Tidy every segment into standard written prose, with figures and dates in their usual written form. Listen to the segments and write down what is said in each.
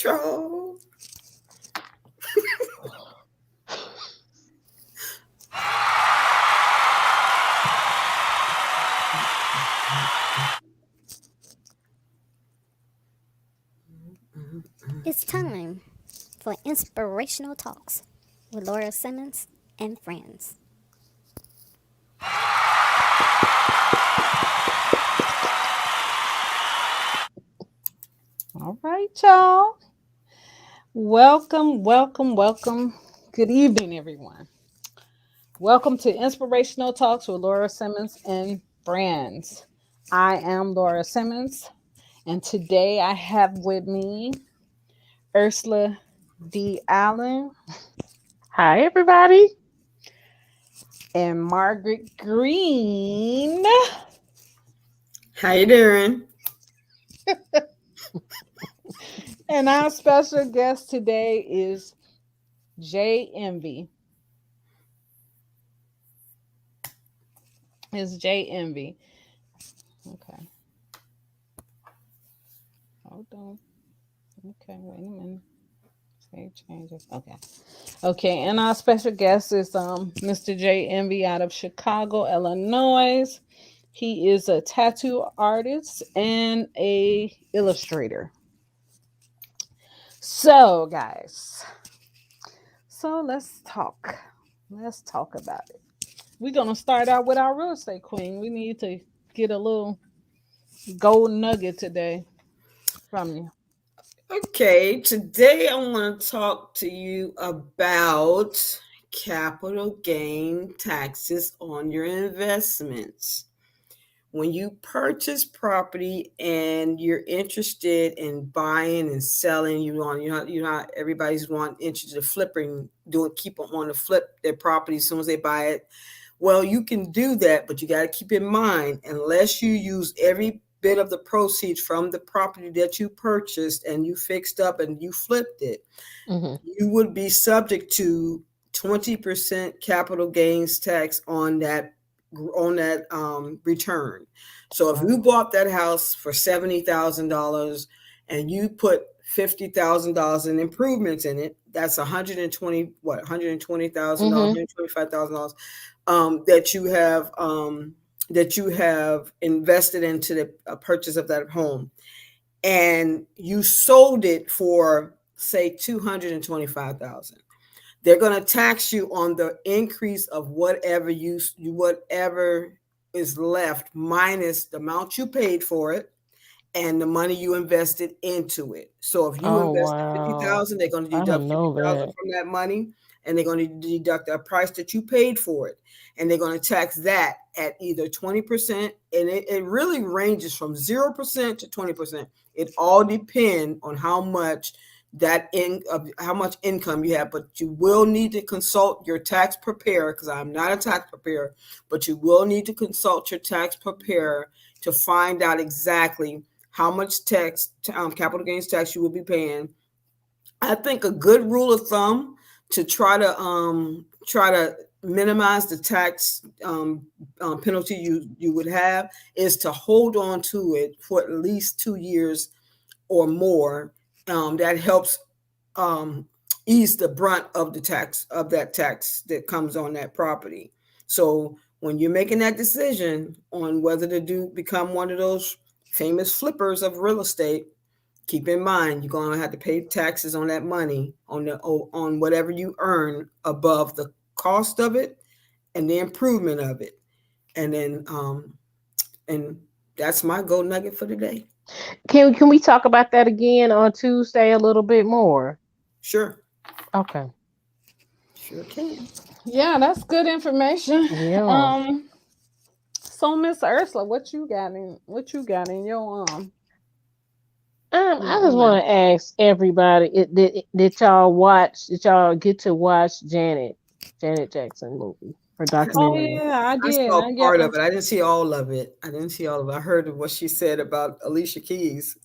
Intro. It's time for Inspirational Talks with Laura Simmons and friends. All right, y'all. Welcome. Good evening, everyone. Welcome to Inspirational Talks with Laura Simmons and friends. I am Laura Simmons, and today I have with me Ursula D. Allen Hi, everybody. and Margaret Green. How you doing? And our special guest today is J Envy. It's J Envy. Okay. Hold on. Okay, wait a minute. Save changes. Okay, and our special guest is Mr. J Envy out of Chicago, Illinois. He is a tattoo artist and a illustrator. So, guys, let's talk. Let's talk about it. We're gonna start out with our real estate queen. We need to get a little gold nugget today from you. Okay, today I want to talk to you about capital gain taxes on your investments. When you purchase property and you're interested in buying and selling, you know, everybody's interested in flipping, keep on wanting to flip their property as soon as they buy it. Well, you can do that, but you got to keep in mind, unless you use every bit of the proceeds from the property that you purchased and you fixed up and you flipped it, you would be subject to 20% capital gains tax on that return. So if you bought that house for $70,000 and you put $50,000 in improvements in it, that's $120,000, $125,000 that you have invested into the purchase of that home, and you sold it for say $225,000. They're going to tax you on the increase of whatever is left minus the amount you paid for it and the money you invested into it. So if you invested $50,000, they're going to deduct $50,000 from that money, and they're going to deduct the price that you paid for it, and they're going to tax that at either 20%, and it really ranges from 0% to 20%. It all depends on how much how much income you have, but you will need to consult your tax preparer, because I'm not a tax preparer, but you will need to consult your tax preparer to find out exactly how much capital gains tax you will be paying. I think a good rule of thumb to try to minimize the tax penalty you would have is to hold on to it for at least 2 years or more. That helps ease the brunt of that tax that comes on that property. So when you're making that decision on whether to become one of those famous flippers of real estate, keep in mind you're going to have to pay taxes on that money on whatever you earn above the cost of it and the improvement of it. And then and that's my gold nugget for today. Can we talk about that again on Tuesday a little bit more? Sure. Okay. Sure can. Yeah, that's good information. Yeah. So Miss Ursula, what you got in your I just want to ask everybody: did y'all watch? Did y'all get to watch Janet Jackson movie or Oh documentary? yeah, I I did. saw I got part of it. I didn't see all of it. I heard what she said about Alicia Keys.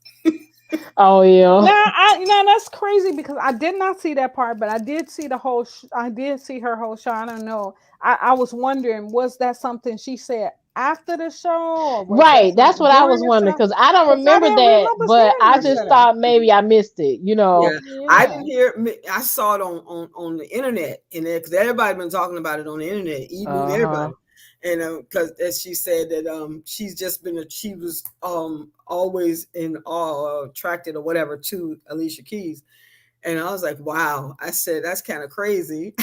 Oh yeah. Now, that's crazy because I did not see that part, but I did see the whole. I did see her whole show. I don't know. I was wondering, was that something she said after the show? Or was right. That's what I was wondering because I don't remember that, but I just thought maybe I missed it. You know, I didn't hear. I saw it on the internet, and because everybody been talking about it on the internet, even everybody. And because as she said that she's just been she was always in awe, attracted or whatever to Alicia Keys, and I was like, wow. I said that's kind of crazy.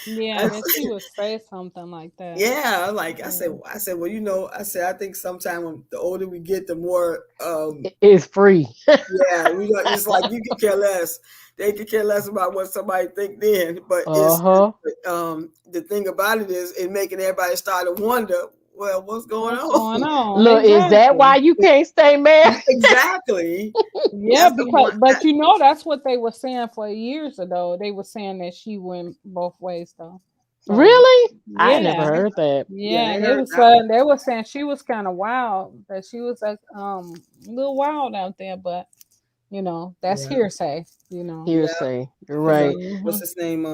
Yeah, that she would say something like that. Yeah, like I said, well, you know, I think sometimes when the older we get, the more it's free. Yeah, it's like you can care less. They can care less about what somebody think then. But it's the thing about it is it making everybody start to wonder, well, what's going on? Look, exactly. Is that why you can't stay married? Exactly. Yeah, but you know that's what they were saying for years ago. They were saying that she went both ways though. So, really? Yeah. I never heard that. Yeah, they were saying she was kind of wild. That she was like a little wild out there, but you know that's hearsay. You know, hearsay. You're right. What's his name?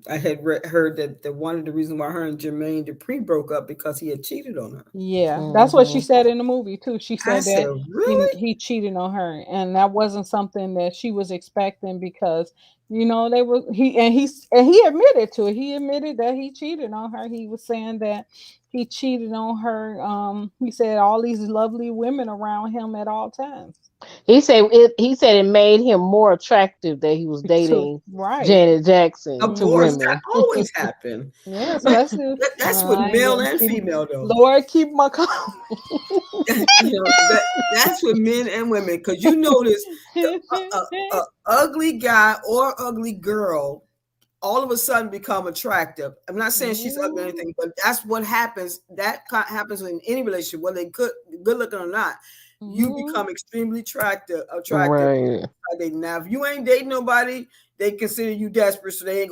I had heard that one of the reasons why her and Jermaine Dupri broke up because he had cheated on her. Yeah, that's what she said in the movie too. She said that really? he cheated on her, and that wasn't something that she was expecting because you know he admitted to it. He admitted that he cheated on her. He was saying that he cheated on her. He said all these lovely women around him at all times. He said it made him more attractive that he was dating Janet Jackson. Of course, that always happened. Yeah, so that's with male and female though. Lord, keep my calm. That's with men and women because you notice a ugly guy or ugly girl all of a sudden become attractive. I'm not saying she's ugly or anything, but that's what happens. That happens in any relationship, whether they good looking or not. You become extremely attractive. Right. Now, if you ain't dating nobody, they consider you desperate, so they ain't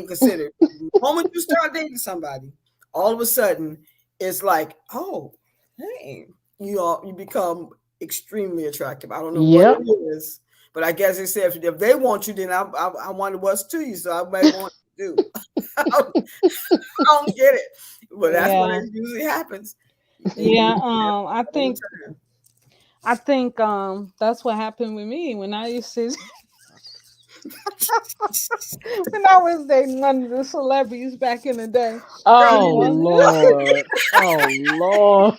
considered. The moment you start dating somebody, all of a sudden, it's like, oh, hey, you become extremely attractive. I don't know what it is, but I guess they say if they want you, then I wonder what's to you, so I might want to do. I don't get it, but that's what it usually happens. Yeah, I think that's what happened with me when I used to when I was dating one of the celebrities back in the day. Oh Lord. Oh Lord.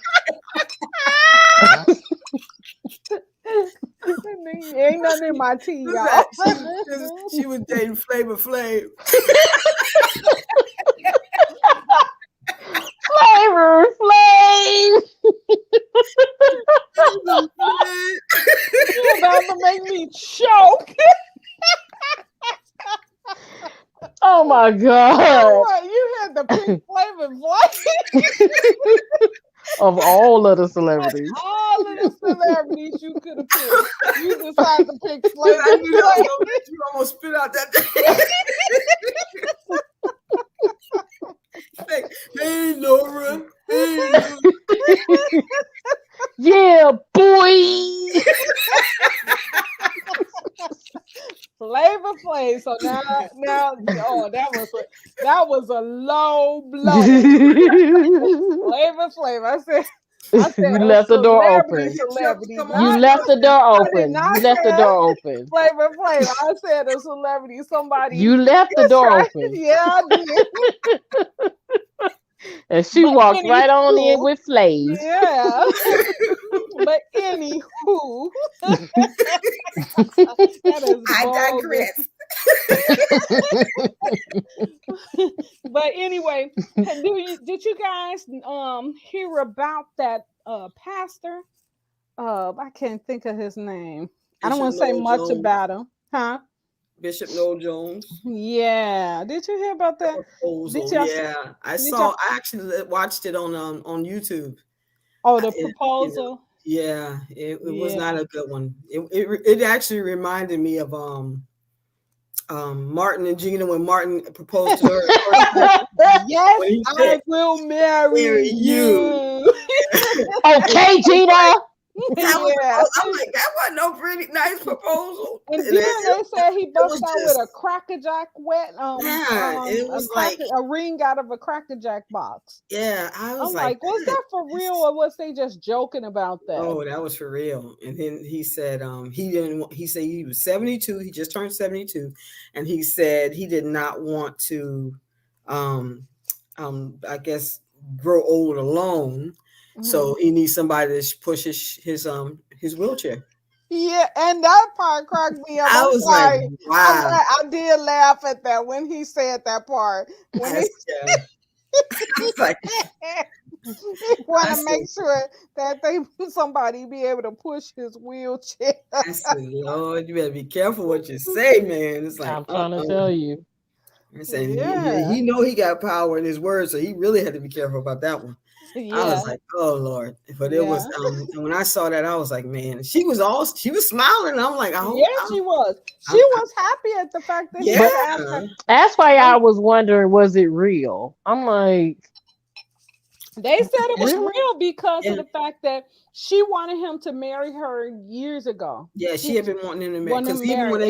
Ain't nothing in my tea, y'all. She was dating Flavor Flav. Flavor Flav. You're about to make me choke. Oh my God. You had the pink flavor voice. Of all of the celebrities. All of the celebrities you could have picked. You decided to pick Flavor. You almost spit out that thing. Hey, Laura. Hey. Yeah, boy. Flavor Flav. So now, oh, that was a low blow. Flavor Flav. I said you left the door open. You left the door open. You left the door open. Flavor Flav. I said a celebrity. Somebody. You left the door open. Yeah, I did. And she walked right on in with Flav. Yeah. But anywho, I digress. But anyway, did you guys hear about that pastor? I can't think of his name. I don't want to say much about him, huh? Bishop Noel Jones. Yeah. Did you hear about that? Yeah. I actually watched it on YouTube. Oh, the proposal? It was not a good one. It actually reminded me of Martin and Gina when Martin proposed to her. Yes, I will marry you. Okay, Gina. Yeah. I'm like, that wasn't no pretty nice proposal. And And then they said he bust was out with just, a Cracker Jack yeah, it was like, a ring out of a Cracker Jack box. yeah, I was I'm like, like, was that for real or was they just joking about that? oh, that was for real. And then he said, he said he was 72. He just turned 72. And he said he did not want to, I guess, grow old alone. So he needs somebody to push his wheelchair. Yeah, and that part cracked me up. I I'm was sorry. like, wow. I did laugh at that when he said that part. When he Yeah. I was like, want to make sure that somebody be able to push his wheelchair. I said, Lord, you better be careful what you say, man. It's like, I'm trying to tell you. I'm saying, Yeah. he know he got power in his words, so he really had to be careful about that one. I was like, oh Lord. But it was and when I saw that, I was like, man, she was smiling. I'm like, she was. She was happy at the fact that he asked her. That's why I was wondering, was it real? I'm like, they said it was real because of the fact that she wanted him to marry her years ago. Yeah, she had been wanting him to marry. Because even when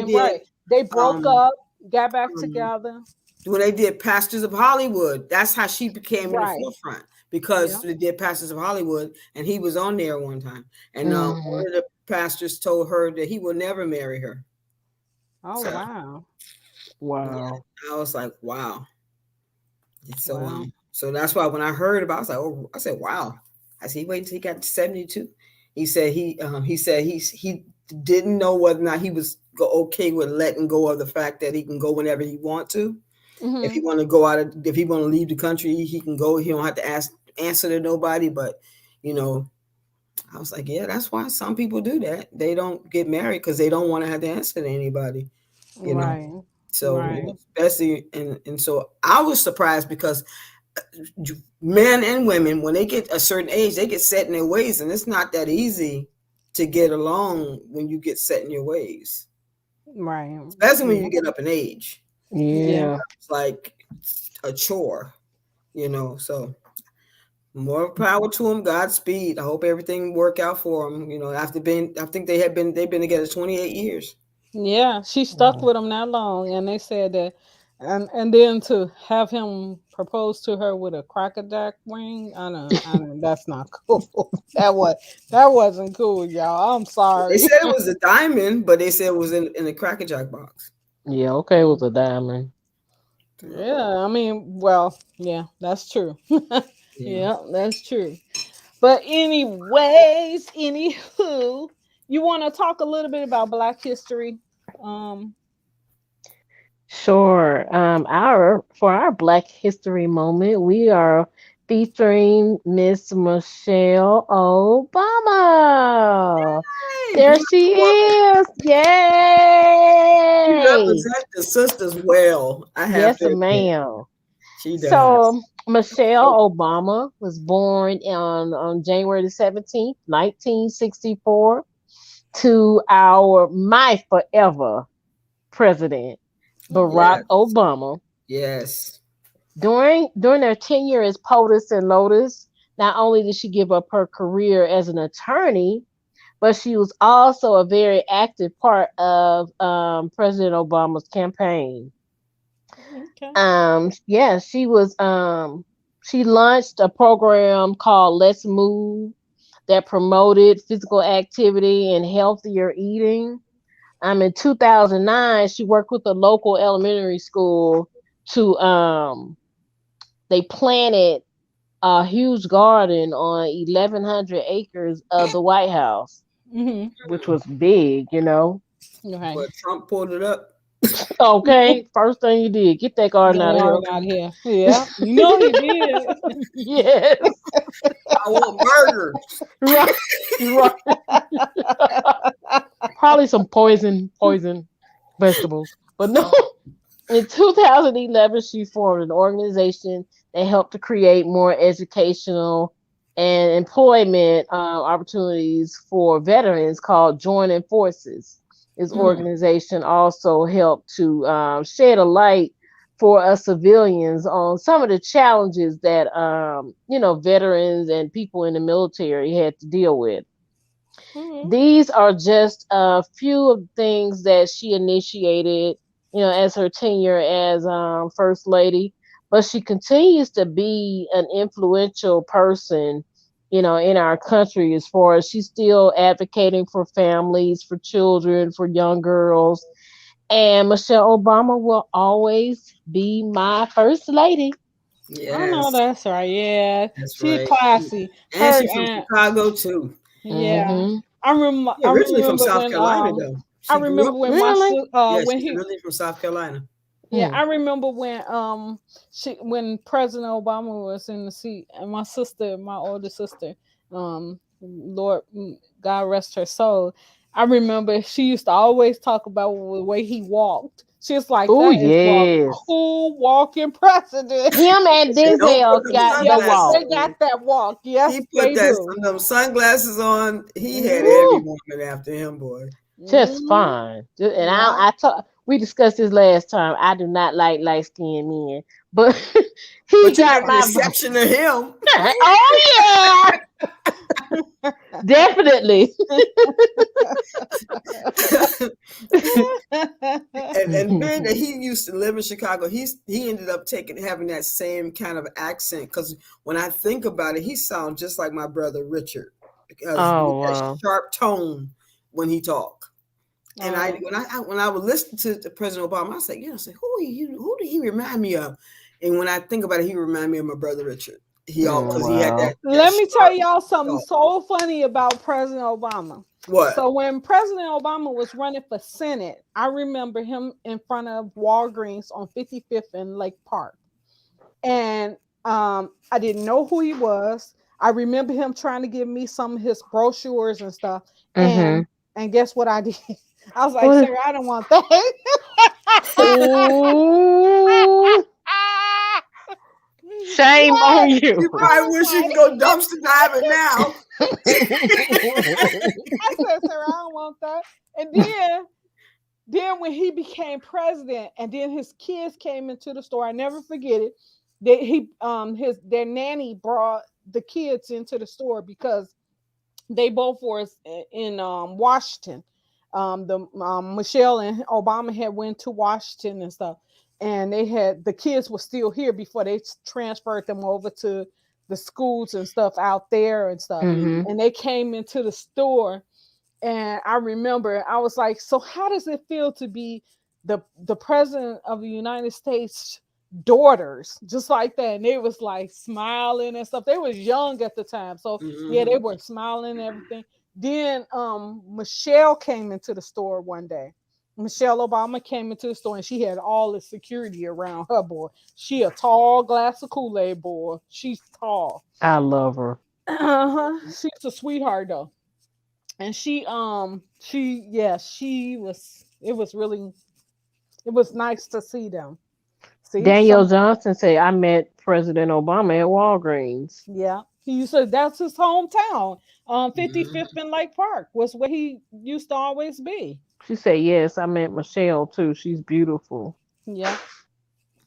they broke up, got back together. When they did Pastors of Hollywood, that's how she became in the forefront. Because they did Pastors of Hollywood, and he was on there one time. And one of the pastors told her that he will never marry her. Oh, so, wow. Wow. Yeah, I was like, wow. So so that's why when I heard about it, I was like, oh, I said, wow. I said, he waited until he got to 72. He said he didn't know whether or not he was okay with letting go of the fact that he can go whenever he want to. If he want to go if he want to leave the country, he can go. He don't have to answer to nobody. But I was like, yeah, that's why some people do that. They don't get married because they don't want to have to answer to anybody. You know. So especially and so I was surprised because men and women, when they get a certain age, they get set in their ways, and it's not that easy to get along when you get set in your ways. Right. Especially when you get up in age. Yeah. It's like a chore, so more power to him. Godspeed. I hope everything work out for him. I think they've been together 28 years. Yeah, she stuck with him that long, and they said that, and then to have him propose to her with a Cracker Jack ring, I don't, that's not cool. That wasn't cool, y'all. I'm sorry. They said it was a diamond, but they said it was in a Cracker Jack box. Yeah, okay, it was a diamond. Yeah, I mean, well, yeah, that's true. Yeah, that's true. But anyways, anywho, you want to talk a little bit about Black history? Sure. For our Black History moment, we are featuring Miss Michelle Obama. Yay, there she is. Yay! She represents the sisters well. I have yes, ma'am. She does. So Michelle Obama was born on January the 17th, 1964, to my forever president, Barack Obama. Yes. During their tenure as POTUS and LOTUS, not only did she give up her career as an attorney, but she was also a very active part of President Obama's campaign. Okay. She was she launched a program called Let's Move that promoted physical activity and healthier eating. In 2009, she worked with a local elementary school to they planted a huge garden on 1,100 acres of the White House, which was big, Right. But Trump pulled it up. Okay, first thing you did, get that garden out of here. Yeah, you know he did. Yes. I want burgers. Right. Probably some poison vegetables. But no, in 2011, she formed an organization that helped to create more educational and employment opportunities for veterans called Joining Forces. This organization also helped to shed a light for us civilians on some of the challenges that veterans and people in the military had to deal with. These are just a few of the things that she initiated, as her tenure as first lady. But she continues to be an influential person, in our country, as far as she's still advocating for families, for children, for young girls. And Michelle Obama will always be my first lady. I know Yes, that's right. Yeah, that's she right. classy. And Her she's from and Chicago too. yeah, Hmm She I originally from remember South when Carolina though. I She grew remember up. when Really? Yeah, when she's he originally from South Carolina. yeah, Hmm. I remember when President Obama was in the seat, and my sister, my older sister, Lord, God rest her soul. I remember she used to always talk about the way he walked. She was like, Oh, "That is one yes. cool walking president." Him and And don't put Denzel them got the Yep, sunglasses they walk. got on. that walk. He Yes, put they do. them sunglasses on. He had every Mm-hmm. Woo, woman after him, boy. just Mm-hmm. fine. And Yeah. I talk. We discussed this last time. I do not like light skinned men, but he But you got got the my. exception to him. Oh yeah, definitely. And being that he used to live in Chicago, he ended up having that same kind of accent. Because when I think about it, he sounds just like my brother Richard, because with Oh that wow. sharp tone when he talk. And Oh, when I would listen to President Obama, I said, yeah, I said, who did he remind me of? And when I think about it, he remind me of my brother Richard. He all Mm, because he had wow. that let me tell sharp y'all something talk. so funny about President Obama. What? So when President Obama was running for Senate, I remember him in front of Walgreens on 55th and Lake Park. And I didn't know who he was. I remember him trying to give me some of his brochures and stuff. Mm-hmm. And guess what I did? I was like, What? sir, I don't want that. Ooh, shame on Yes. you. You I probably was wish you like, could go dumpster diving now. I said, sir, I don't want that. And then when he became president, and then his kids came into the store, I never forget it. That their nanny brought the kids into the store because they both were in Washington. The Michelle and Obama had went to Washington and stuff, and the kids were still here before they transferred them over to the schools and stuff out there and stuff. Mm-hmm. And they came into the store, and I remember I was like, so how does it feel to be the president of the United States daughters, just like that? And they was like smiling and stuff. They was young at the time, so yeah, they Mhm. were smiling and everything. Then Michelle came into the store one day. Michelle Obama came into the store, and she had all the security around her, boy. She a tall glass of Kool-Aid, boy. She's tall. I love her. Uh-huh. She's a sweetheart though. And she was, it was nice to see them. See Daniel some. Johnson said, I met President Obama at Walgreens. Yeah, he said that's his hometown. 55th Mhm. and Lake Park was where he used to always be. She said, yes, I met Michelle too. She's beautiful. Yeah,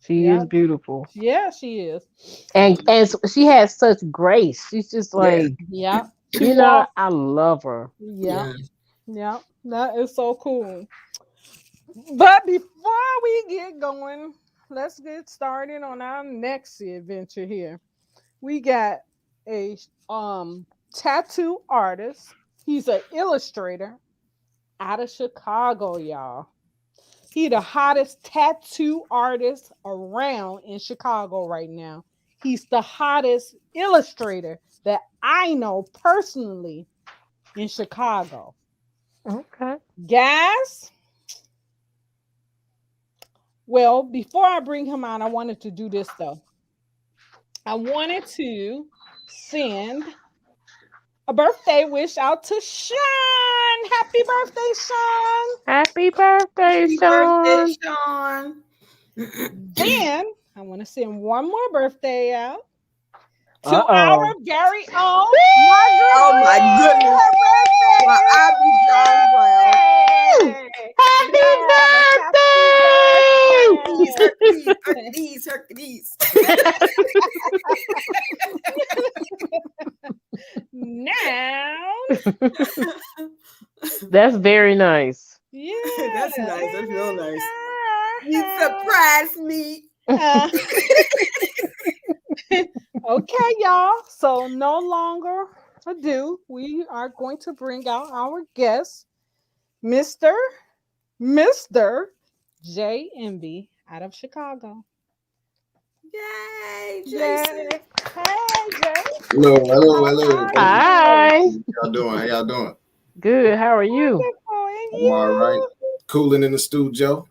She yeah, is beautiful. yeah, she is. And she has such grace. She's just Yeah, like, Yeah, she walked. I love her. Yeah, yeah. yeah, that is so cool. But before we get going, let's get started on our next adventure here. We got a tattoo artist. He's an illustrator out of Chicago, y'all. He the hottest tattoo artist around in Chicago right now. He's the hottest illustrator that I know personally in Chicago. Okay. Guys, well, before I bring him on, I wanted to do this though. I wanted to send a birthday wish out to Sean. Happy birthday, Sean. Happy birthday, Happy birthday, Sean. Sean. Then I want to send one more birthday out to our Uh-oh. very own Margaret Oh my Lee. goodness. Her Well, I be John Brown. birthday. Happy Yes, Hercules, happy Hercules, birthday. Hercules, Hercules. Now That's very nice. Yeah. That's nice. That's real nice. You surprised me. Okay, y'all. So no longer ado, we are going to bring out our guest, Mr. J. Envy out of Chicago. Yay, Yay. Jason. Hey, Jay. Hello. Hi. How y'all doing? Good. How are you? Wonderful. And I'm all right. you? Cooling in the studio.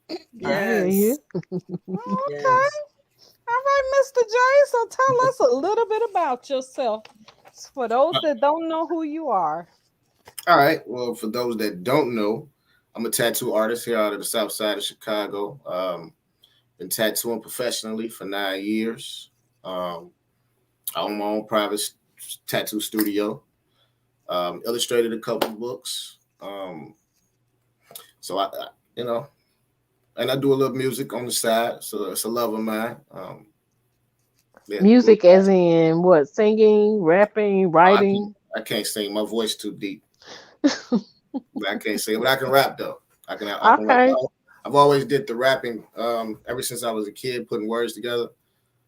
I hear you. Okay. All right, Mr. J. So tell us a little bit about yourself for those that don't know who you are. All right. Well, for those that don't know, I'm a tattoo artist here out of the South Side of Chicago. Been tattooing professionally for 9 years. I own my own private tattoo studio. Illustrated a couple books. So I, and I do a little music on the side. So it's a love of mine. Yeah. Music as in what? Singing, rapping, writing? I can't sing. My voice too deep. I can't sing, but I can rap though. I can Okay. rap. I've always did the rapping ever since I was a kid, putting words together.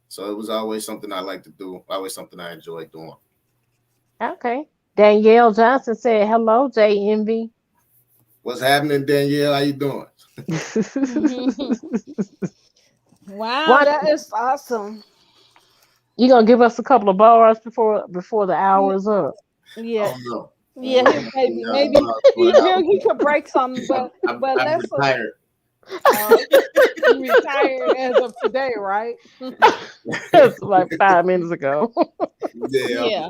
So it was always something I like to do. Always something I enjoyed doing. Okay. Danielle Johnson said, "Hello, J Envy." What's happening, Danielle? How you doing? Wow, What? that is awesome. You gonna give us a couple of bars before the hour is up? Yeah. Oh no. Yeah, maybe he could break something, but I'm let's retired. you retired as of today, right? That's like 5 minutes ago. Yeah.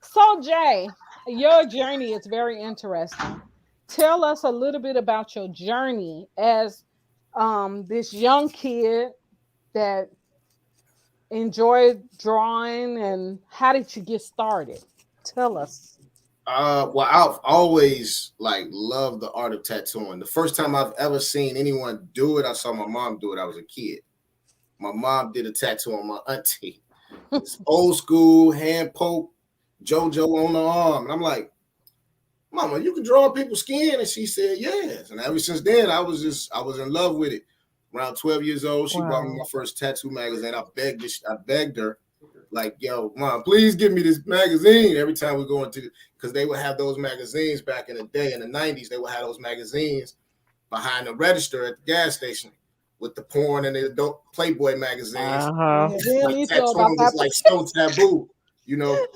So Jay, your journey is very interesting. Tell us a little bit about your journey as this young kid that enjoyed drawing, and how did you get started? Tell us. Well, I've always loved the art of tattooing. The first time I've ever seen anyone do it, I saw my mom do it. I was a kid. My mom did a tattoo on my auntie. It's old school hand poke, JoJo on the arm, and I'm like, "Mama, you can draw people's skin?" And she said, "Yes." And ever since then, I was in love with it. Around 12 years old, she bought me my first tattoo magazine. I begged her, like, "Yo, Mom, please give me this magazine." Every time we go into, because they would have those magazines back in the day, in the 90s, they would have those magazines behind the register at the gas station with the porn and the adult Playboy magazines. Like tattooing was like so taboo, you know.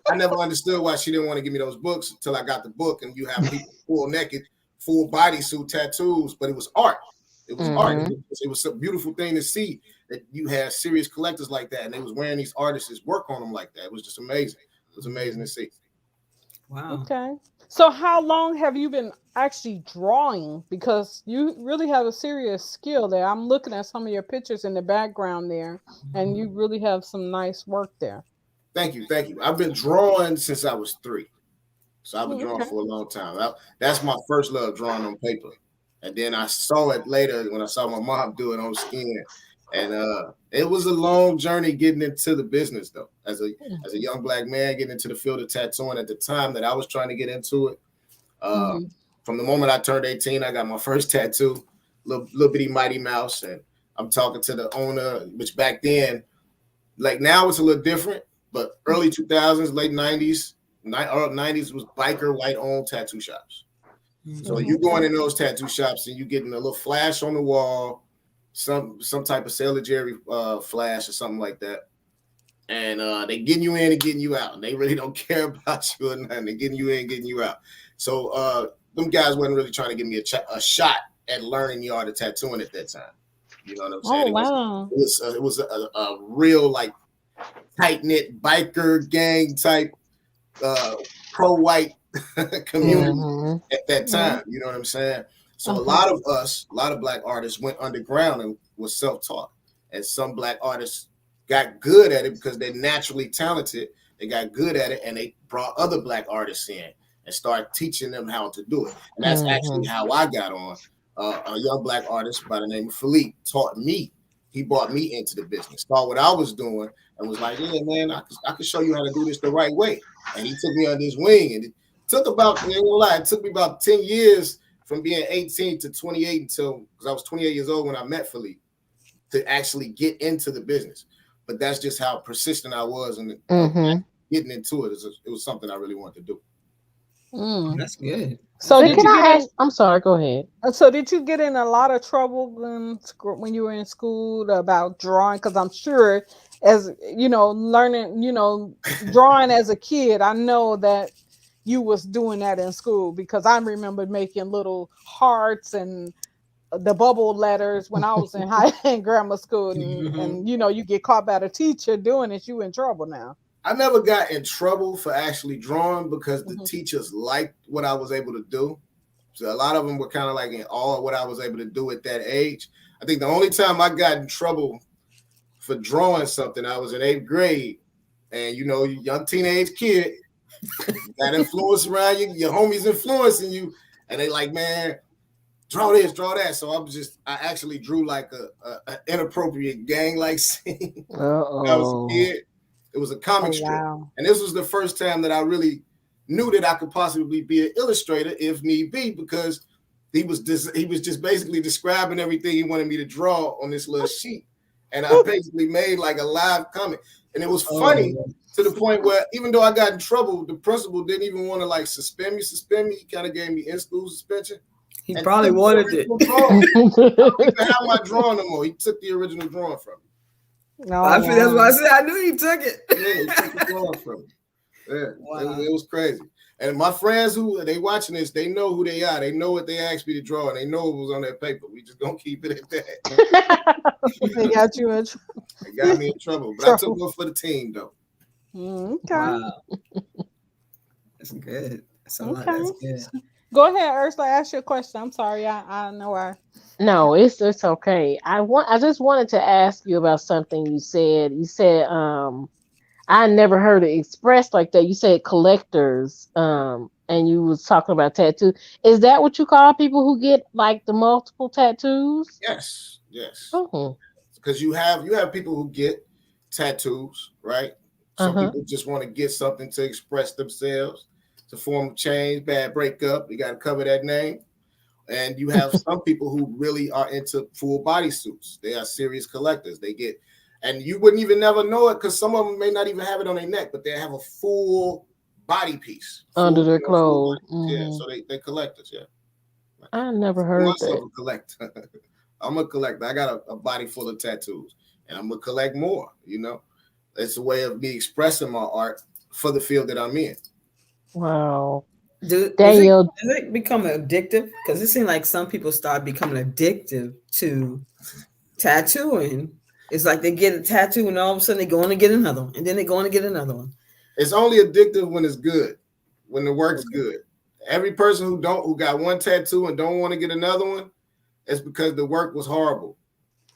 I never understood why she didn't want to give me those books until I got the book, and you have people full naked, full bodysuit tattoos, but it was art. It was art. It was a beautiful thing to see that you had serious collectors like that, and they was wearing these artists' work on them like that. It was just amazing. It was amazing to see. Wow. Okay. So how long have you been actually drawing? Because you really have a serious skill there. I'm looking at some of your pictures in the background there, and you really have some nice work there. Thank you. I've been drawing since I was 3. So I've been drawing for a long time. That's my first love, drawing on paper. And then I saw it later when I saw my mom do it on skin. And it was a long journey getting into the business, though. As a young Black man getting into the field of tattooing at the time that I was trying to get into it. From the moment I turned 18, I got my first tattoo, little bitty Mighty Mouse. And I'm talking to the owner, which back then, like now it's a little different, but early 2000s, late 90s, 90s was biker white-owned tattoo shops. So you going in those tattoo shops and you getting a little flash on the wall, some type of salutary flash or something like that, and they getting you in and getting you out, and they really don't care about you or nothing. They getting you in, getting you out. So them guys wasn't really trying to give me a shot at learning the art of tattooing at that time. You know what I'm saying? Oh, wow. It was a real like tight knit biker gang type pro white community at that time. You know what I'm saying? So a lot of Black artists went underground and was self-taught, and some Black artists got good at it because they're naturally talented. They got good at it, and they brought other Black artists in and started teaching them how to do it. And that's actually how I got on. A young Black artist by the name of Philippe taught me he brought me into the business, saw what I was doing, and was like, yeah, man, I can show you how to do this the right way. And he took me under his wing. And it took about, it took me about 10 years from being 18 to 28 until, because I was 28 years old when I met Philippe, to actually get into the business. But that's just how persistent I was, and getting into it. It was something I really wanted to do. That's good. So I'm sorry, go ahead. So did you get in a lot of trouble when you were in school about drawing? Because I'm sure, as you know, learning, drawing as a kid, I know that you was doing that in school, because I remember making little hearts and the bubble letters when I was in grammar school, and you get caught by the teacher doing it, you in trouble now. I never got in trouble for actually drawing because the teachers liked what I was able to do. So a lot of them were kind of like in awe of what I was able to do at that age. I think the only time I got in trouble for drawing something, I was in 8th grade, and you young teenage kid, got influence around you, your homies influencing you, and they like, man, draw this, draw that. So I actually drew like a inappropriate gang-like scene when I was a kid. It was a comic strip. Wow. And this was the first time that I really knew that I could possibly be an illustrator if need be, because he was just basically describing everything he wanted me to draw on this little sheet. And I basically made like a live comic. And it was funny to the point where even though I got in trouble, the principal didn't even want to like suspend me. He kind of gave me in-school suspension. He probably wanted it. I don't even have my drawing no more. He took the original drawing from me. No, that's why I said I knew he took it. Yeah, he took the drawing from me. Yeah, wow. It was crazy. And my friends who they watching this, they know who they are. They know what they asked me to draw, and they know it was on that paper. We just gonna keep it at that. They got you in trouble. They got me in trouble, but I took one for the team though. Okay. Wow. That's good. That's good. Go ahead, Ursula. Ask your question. I'm sorry. I know I. No, it's okay. I just wanted to ask you about something you said. You said I never heard it expressed like that. You said collectors, and you was talking about tattoo. Is that what you call people who get like the multiple tattoos? Yes. Oh. Because you have people who get tattoos, right? Some people just want to get something to express themselves, to form a change, bad breakup. You got to cover that name. And you have some people who really are into full body suits. They are serious collectors. They get, and you wouldn't even never know it because some of them may not even have it on their neck, but they have a full body piece under their clothes. Yeah, so they collectors. Yeah, I never heard that. A collector. I'm a collector. I got a body full of tattoos, and I'm gonna collect more. It's a way of me expressing my art for the field that I'm in. Wow. Daniel, does it become addictive? Because it seems like some people start becoming addictive to tattooing. It's like they get a tattoo and all of a sudden they go on and get another one, and then they go on and get another one. It's only addictive when it's good, when the work's good. Every person who got one tattoo and don't want to get another one, it's because the work was horrible.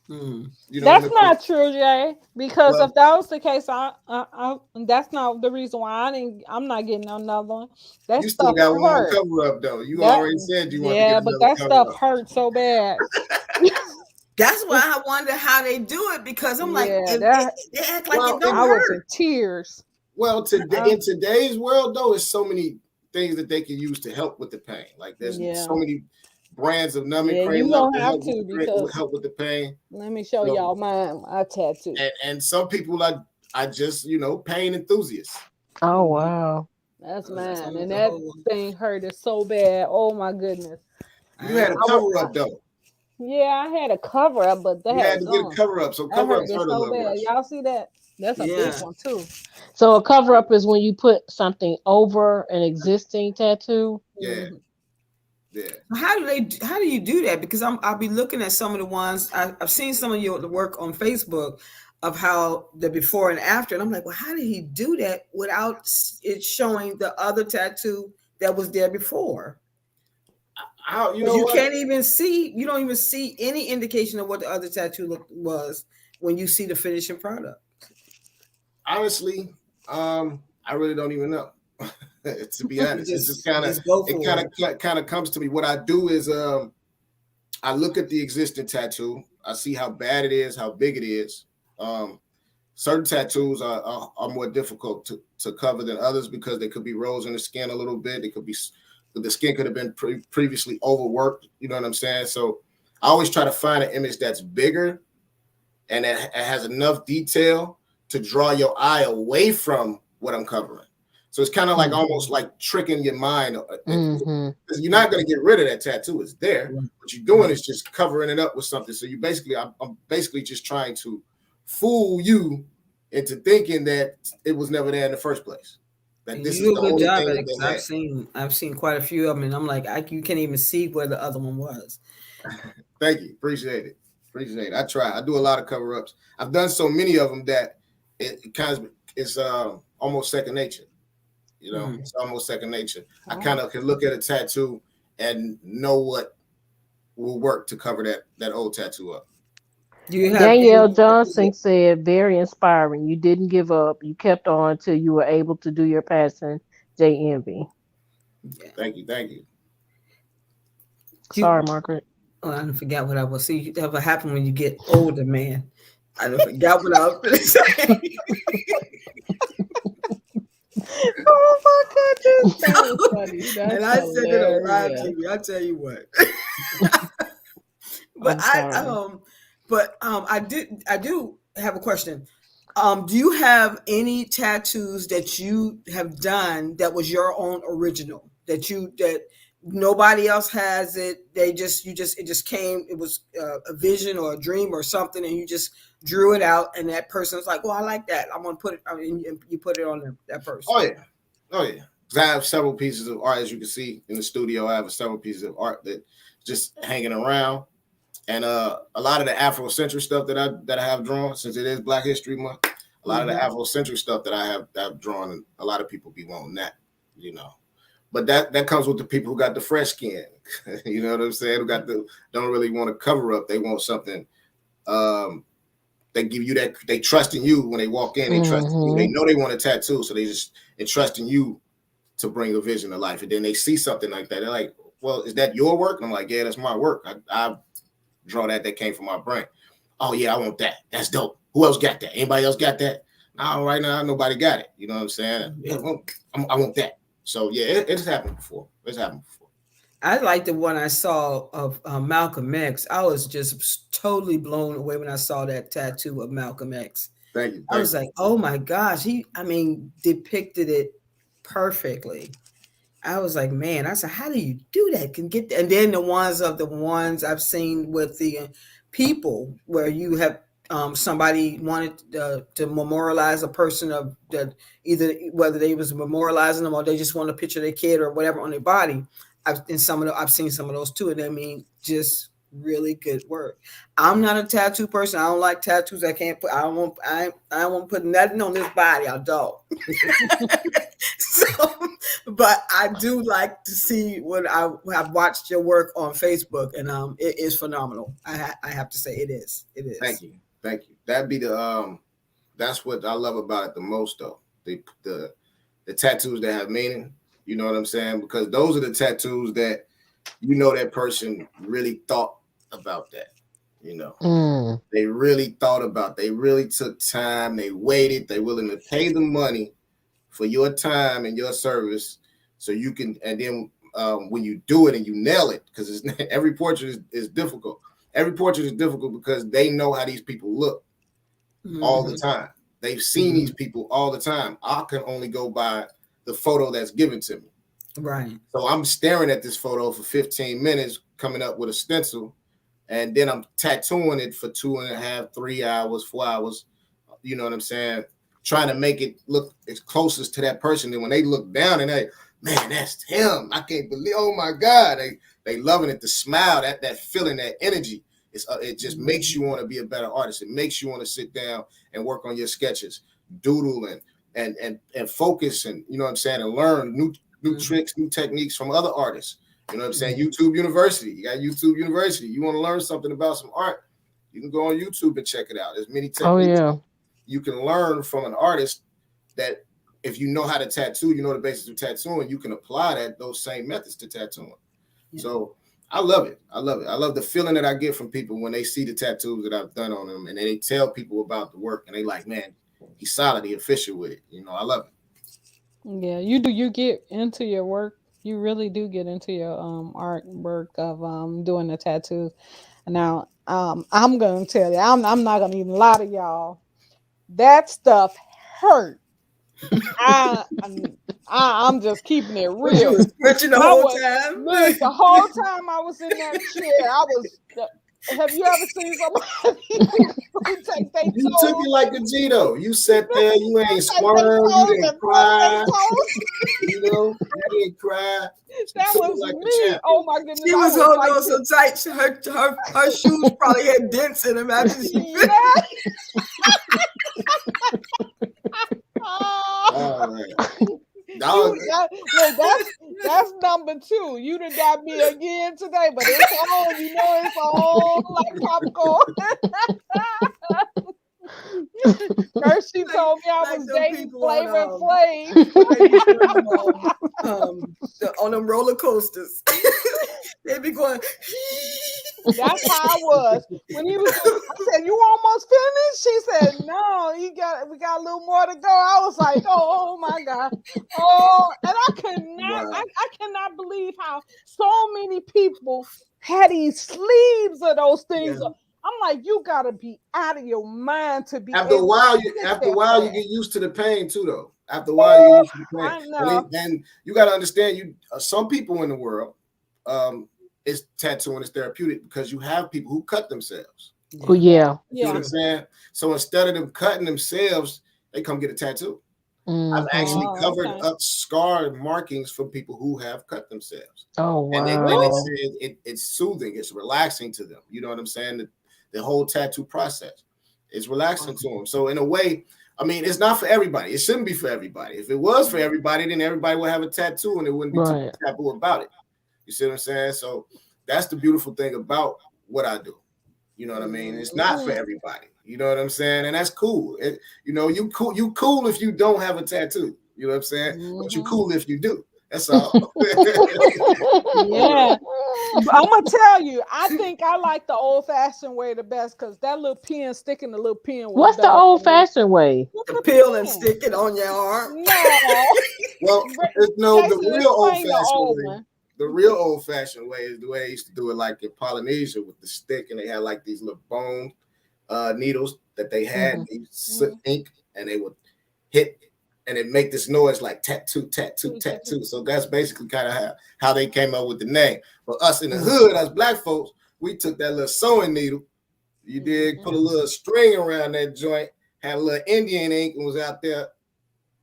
That's not true, Jay. Because if that was the case, that's not the reason why I'm not getting another one. That you still got one cover up though. You already said you want to get another that stuff hurt so bad. That's why I wonder how they do it, because I'm like, they act like it don't hurt. I was in tears. Well, in today's world though, there's so many things that they can use to help with the pain. Like there's so many brands of numbing cream. You don't have to because help with the pain. Let me show y'all my tattoo. And some people are just pain enthusiasts. Oh wow, that's mine, and that thing hurted so bad. Oh my goodness. You had a cover up though. Yeah, I had a cover up, but that had to get a cover up. So cover up hurt a little bit. Y'all see that? That's a big one too. So a cover up is when you put something over an existing tattoo. Yeah. Yeah. How do you do that? Because I'll be looking at some of the ones I've seen some of your work on Facebook of how the before and after, and I'm like, well, how did he do that without it showing the other tattoo that was there before? You can't even see. You don't even see any indication of what the other tattoo was when you see the finishing product. Honestly, I really don't even know. To be honest, it's just kind of comes to me. What I do is I look at the existing tattoo. I see how bad it is, how big it is. Certain tattoos are more difficult to cover than others because they could be roles in the skin a little bit. It could be the skin could have been previously overworked. You know what I'm saying? So I always try to find an image that's bigger and that has enough detail to draw your eye away from what I'm covering. So it's kind of like almost like tricking your mind. You're not going to get rid of that tattoo. It's there. What you're doing is just covering it up with something. So you basically, I'm basically just trying to fool you into thinking that it was never there in the first place. That this you is do a the good only job thing at that it. they had. I've seen quite a few of them, and I'm like, you can't even see where the other one was. Thank you. Appreciate it. I try. I do a lot of cover-ups. I've done so many of them that it kind of is almost second nature. You know, it's almost second nature. I kind of can look at a tattoo and know what will work to cover that old tattoo up. Do you have Danielle Johnson said, very inspiring. You didn't give up. You kept on till you were able to do your passion, JMV. Yeah. Thank you. Sorry, Margaret. Oh, I forgot what I was. See, that what happened when you get older, man. I forgot what I was going to say. Oh my goodness, that was funny. That's and I said it on live hilarious. TV. I tell you what. But I do have a question. Do you have any tattoos that you have done that was your own original that nobody else has it? It just came. It was a vision or a dream or something, and you just drew it out, and that person was like, "Well, I like that. I'm gonna put it." You put it on that person. Oh yeah. Because I have several pieces of art, as you can see in the studio. I have several pieces of art that just hanging around. And a lot of the Afrocentric stuff that I have drawn, since it is Black History Month, a lot of the Afrocentric stuff that I have drawn, and a lot of people be wanting that, you know. But that comes with the people who got the fresh skin, you know what I'm saying? Who don't really want to cover up. They want something. They give you that. They trust in you when they walk in. They trust in you. They know they want a tattoo, so they just trust in you to bring a vision to life. And then they see something like that. They're like, "Well, is that your work?" And I'm like, "Yeah, that's my work. I draw that came from my brain." "Oh yeah, I want that. That's dope. Who else got that? Anybody else got that?" "No, right now nobody got it." You know what I'm saying? Yeah, I want that. So yeah, it's happened before. I like the one I saw of Malcolm X. I was just totally blown away when I saw that tattoo of Malcolm X. Thank you. I was like, oh my gosh, he depicted it perfectly. I was like, man, I said, how do you do that? Can get that? And then the ones I've seen with the people where you have somebody wanted to memorialize a person of that, either whether they was memorializing them or they just want to picture their kid or whatever on their body. I've seen some of those too, and I mean, just really good work. I'm not a tattoo person. I don't like tattoos. I don't want to put nothing on this body. I don't. So, but I do like to see when I've watched your work on Facebook, and it is phenomenal. I have to say it is. Thank you. That'd be that's what I love about it the most, though. The tattoos that have meaning. You know what I'm saying? Because those are the tattoos that that person really thought about that. You know, they really thought about. They really took time. They waited. They willing to pay the money for your time and your service, so you can. And then when you do it and you nail it, because every portrait is difficult. Every portrait is difficult because they know how these people look all the time. They've seen these people all the time. I can only go by the photo that's given to me. Right. So I'm staring at this photo for 15 minutes, coming up with a stencil, and then I'm tattooing it for 2.5, 3 hours, 4 hours. You know what I'm saying? Trying to make it look as closest to that person. And when they look down and they, man, that's him. I can't believe, oh my God. They loving it, the smile, that feeling, that energy. It just makes you want to be a better artist. It makes you want to sit down and work on your sketches, doodle and focus, and you know what I'm saying, and learn new tricks, new techniques from other artists. You know what I'm saying? YouTube University. You got YouTube University. You want to learn something about some art, you can go on YouTube and check it out. There's many techniques you can learn from an artist that if you know how to tattoo, you know the basics of tattooing, you can apply those same methods to tattooing. Yeah. So I love it. I love it. I love the feeling that I get from people when they see the tattoos that I've done on them, and they tell people about the work, and they like, man, he's solid, he official with it. You know, I love it. Yeah, you do. You get into your work. You really do get into your artwork of doing the tattoos. Now, I'm gonna tell you, I'm not gonna even lie to y'all. That stuff hurt. I'm just keeping it But you real. was twitching the whole time. Look, the whole time I was in that chair, I was. Have you ever seen somebody who take their toes? You took it like a G though. You sat there, you ain't squirm, you didn't cry. You know, you didn't cry. That was like me. Oh my goodness. She was holding on so tight. Her shoes probably had dents in them after she All right. That's number 2. You done got me again today, but it's on. You know it's on like popcorn. First she told me I was dating Flavor Flav. On them roller coasters. They be going. That's how I was. When he was, I said, "You almost finished?" She said, "No, we got a little more to go." I was like, "Oh my God!" Oh, and I could not, I cannot believe how so many people had these sleeves of those things. Yeah. I'm like, you gotta be out of your mind to be. After a while, you get used to the pain too, though. After a while, you get used to the pain. I know. And you gotta understand, some people in the world, it's tattooing is therapeutic because you have people who cut themselves. Oh yeah. You know what I'm saying? So instead of them cutting themselves, they come get a tattoo. I've actually covered up scar markings for people who have cut themselves. Oh wow! And they say it's soothing, it's relaxing to them. You know what I'm saying? The whole tattoo process is relaxing to them. So in a way, I mean, it's not for everybody. It shouldn't be for everybody. If it was for everybody, then everybody would have a tattoo and it wouldn't be too taboo about it. You see what I'm saying? So that's the beautiful thing about what I do. You know what I mean? It's not for everybody. You know what I'm saying? And that's cool. You cool if you don't have a tattoo. You know what I'm saying? But you cool if you do. That's all. Yeah. I'm gonna tell you, I think I like the old-fashioned way the best because that little pen, sticking the little pen. What's the old-fashioned way? The peel and stick it on your arm. No. Well, the real old-fashioned way. The real old-fashioned way is the way they used to do it, like in Polynesia with the stick, and they had like these little bone needles that they had. They sip ink, and they would hit, and it make this noise like tattoo, tattoo, tattoo. So that's basically kind of how they came up with the name. But us in the hood, us black folks, we took that little sewing needle. You did put a little string around that joint, had a little Indian ink, and was out there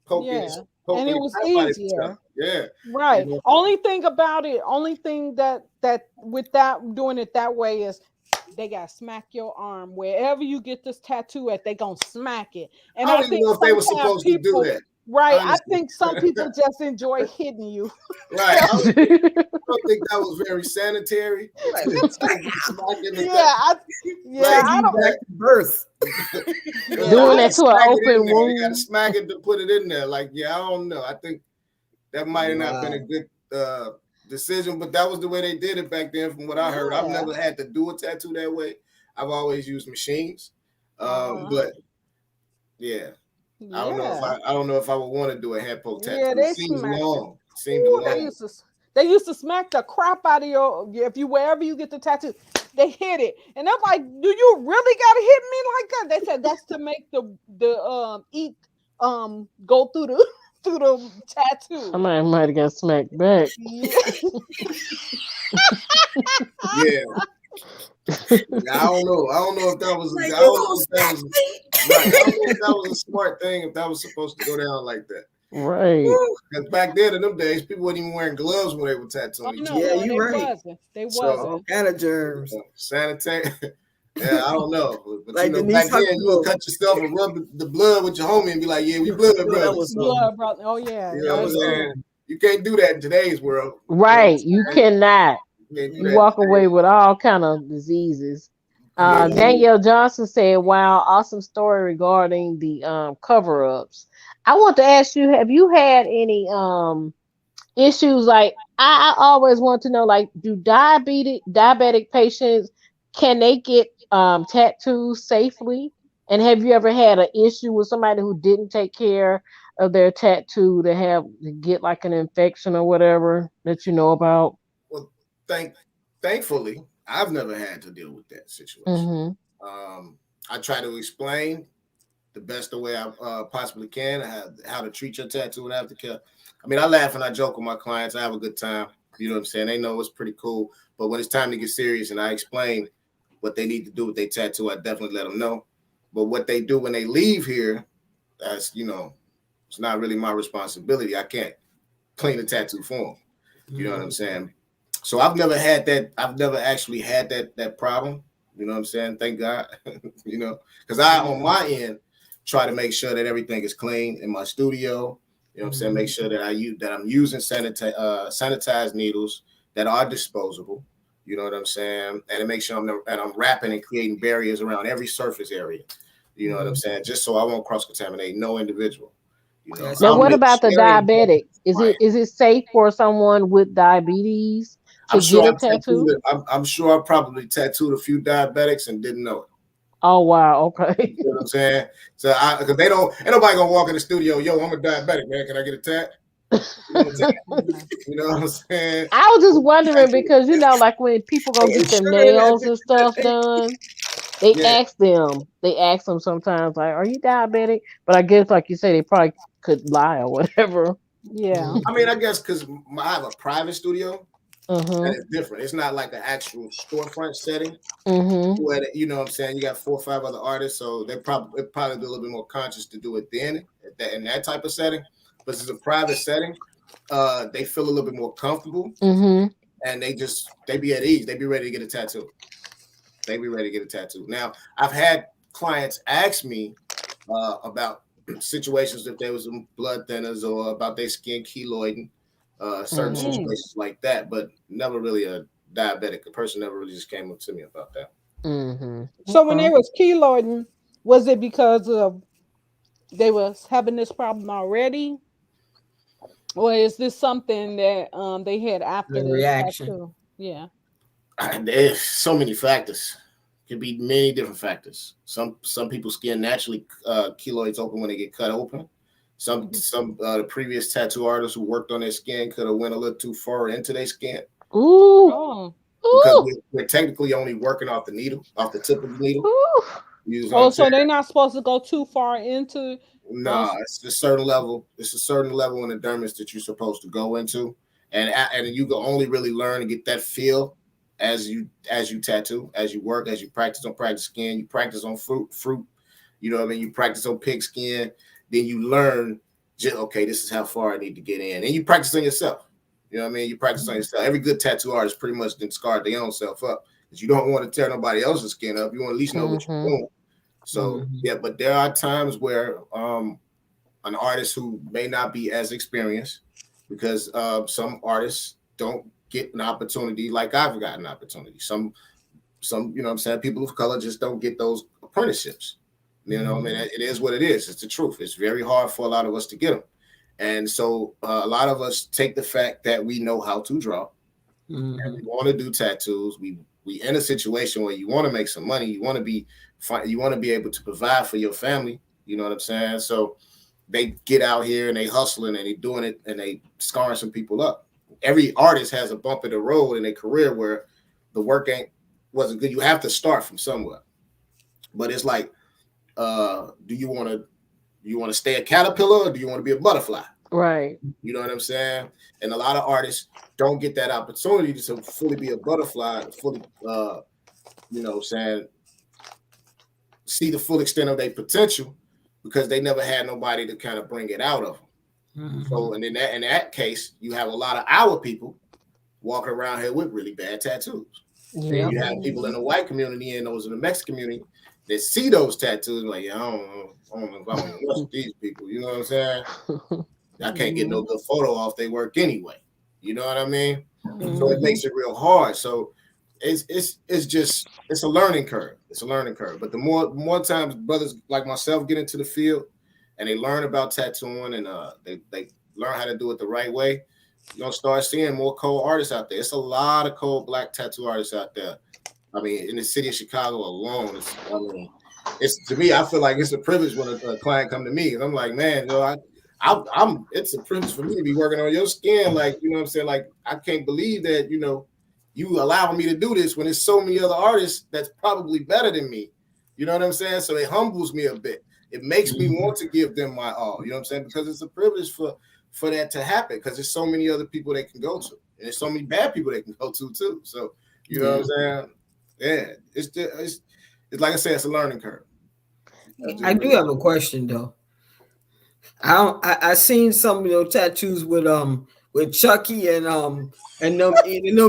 poking. Yeah. And it was easier. Yeah. Right. You know? Only thing about it, that with that doing it that way is they gotta smack your arm. Wherever you get this tattoo at, they gonna smack it. And I don't even know if they were supposed to do that. Right. Honestly. I think some people just enjoy hitting you. Right. I don't think that was very sanitary. I don't back to birth. Doing that to an open wound. You gotta smack it to put it in there. Like, I don't know. I think that might have not been a good decision, but that was the way they did it back then, from what I heard. I've never had to do a tattoo that way. I've always used machines. But yeah. I don't know if I would want to do a head poke tattoo. Yeah, it seems long. They used to smack the crap out of wherever you get the tattoo, they hit it. And I'm like, do you really gotta hit me like that? They said that's to make the ink go through the tattoo. Somebody might have got smacked back. Yeah. I don't know if that was. I don't know if that was a smart thing. If that was supposed to go down like that, right? Because back then in them days, people weren't even wearing gloves when they were tattooing. Yeah, you're right. They wasn't. Kind of germs. Sanitary. Yeah, I don't know. But like back then, you would cut yourself and rub the blood with your homie and be like, "Yeah, we blood brothers." Blood brother. Oh yeah. You know what I'm saying? You can't do that in today's world. Right? You cannot. You walk away with all kind of diseases. Danielle Johnson said, "Wow, awesome story regarding the cover-ups." I want to ask you, have you had any issues like I always want to know, like, do diabetic patients, can they get tattoos safely? And have you ever had an issue with somebody who didn't take care of their tattoo to get like an infection or whatever that you know about? Well, thankfully, I've never had to deal with that situation. I try to explain the best the way I possibly can how to treat your tattoo and aftercare. I mean, I laugh and I joke with my clients. I have a good time. You know what I'm saying? They know it's pretty cool. But when it's time to get serious and I explain what they need to do with their tattoo, I definitely let them know. But what they do when they leave here, that's, it's not really my responsibility. I can't clean the tattoo for them. You know what I'm saying? So I've never had that. I've never actually had that problem. You know what I'm saying? Thank God. Because I, on my end, try to make sure that everything is clean in my studio. You know what I'm saying? Make sure that I'm using sanitized needles that are disposable. You know what I'm saying? And to make sure I'm wrapping and creating barriers around every surface area. You know what I'm saying? Just so I won't cross contaminate no individual. Now, what about the diabetic? Is it safe for someone with diabetes to get a tattoo? I'm sure I probably tattooed a few diabetics and didn't know it. Oh wow, okay. You know what I'm saying? So because ain't nobody gonna walk in the studio, yo, I'm a diabetic, man. Can I get a tat? You know what I'm saying? I was just wondering because like when people go get their nails and stuff done, they ask them sometimes, like, are you diabetic? But I guess, like you say, they probably could lie or whatever. Yeah. I mean, I guess because I have a private studio, and it's different. It's not like an actual storefront setting where, you know what I'm saying, you got 4 or 5 other artists, so they're probably be a little bit more conscious to do it then in that type of setting. But it's a private setting, they feel a little bit more comfortable, and they be at ease. They be ready to get a tattoo. Now, I've had clients ask me about situations if there was some blood thinners or about their skin keloiding, certain situations like that, but never really a diabetic. A person never really just came up to me about that. So when they was keloiding, was it because of they was having this problem already, or is this something that they had after the reaction? tattoo? Yeah, there's so many factors. Could be many different factors. Some people's skin naturally keloids open when they get cut open. Some the previous tattoo artists who worked on their skin could have went a little too far into their skin. Ooh. Because we're technically only working off the tip of the needle. So they're not supposed to go too far into. No, it's a certain level. It's a certain level in the dermis that you're supposed to go into, and you can only really learn and get that feel as you tattoo, as you work, as you practice on practice skin. You practice on fruit. You know what I mean? You practice on pig skin. Then you learn, okay, this is how far I need to get in, and you practice on yourself. You know what I mean? You practice on yourself. Every good tattoo artist pretty much then scarred their own self up because you don't want to tear nobody else's skin up. You want to at least know what you're doing. So yeah, but there are times where an artist who may not be as experienced, because some artists don't get an opportunity like I've gotten an opportunity. Some you know what I'm saying, people of color just don't get those apprenticeships. You know, I mean, it is what it is. It's the truth. It's very hard for a lot of us to get them. And so a lot of us take the fact that we know how to draw and we want to do tattoos. We in a situation where you want to make some money. You want to be able to provide for your family. You know what I'm saying? So they get out here and they hustling and they doing it and they scarring some people up. Every artist has a bump in the road in their career where the work wasn't good. You have to start from somewhere. But it's like, do you want to stay a caterpillar or do you want to be a butterfly? Right. You know what I'm saying? And a lot of artists don't get that opportunity to fully be a butterfly, fully, you know what I'm saying, see the full extent of their potential because they never had nobody to kind of bring it out of them. So, and in that case, you have a lot of our people walking around here with really bad tattoos. Yeah. You have people in the white community and those in the Mexican community that see those tattoos like, yeah, I don't know if I want to trust these people. You know what I'm saying? I can't get no good photo off their work anyway. You know what I mean? So it makes it real hard. So it's a learning curve. It's a learning curve. But the more times brothers like myself get into the field and they learn about tattooing and they learn how to do it the right way, you're gonna start seeing more cold artists out there. It's a lot of cold black tattoo artists out there. I mean, in the city of Chicago alone, it's to me, I feel like it's a privilege when a client come to me, and I'm like, man, I'm it's a privilege for me to be working on your skin. Like, you know what I'm saying? Like, I can't believe that, you allow me to do this when there's so many other artists that's probably better than me. You know what I'm saying? So it humbles me a bit. It makes me want to give them my all. You know what I'm saying? Because it's a privilege for that to happen, because there's so many other people they can go to. And there's so many bad people they can go to too. So, you know what I'm saying? Yeah. It's like I said, it's a learning curve. I do have a question though. I seen some of your tattoos with Chucky and the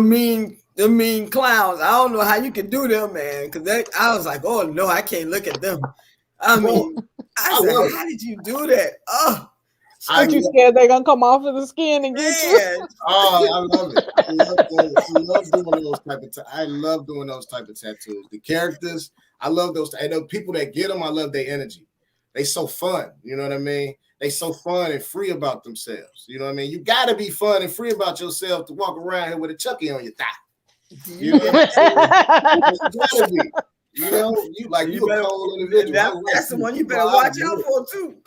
mean clowns. I don't know how you can do them, man. Because I was like, oh no, I can't look at them. I mean, I said, how did you do that? Oh, aren't you scared they're gonna come off of the skin and get you? Oh, I love it. I love doing those type of tattoos. The characters, I love those. And the people that get them, I love their energy. They so fun. You know what I mean? They so fun and free about themselves. You know what I mean? You got to be fun and free about yourself to walk around here with a Chucky on your thigh. You know what I'm saying? You know, you a cold individual. That's the one you better watch out for too.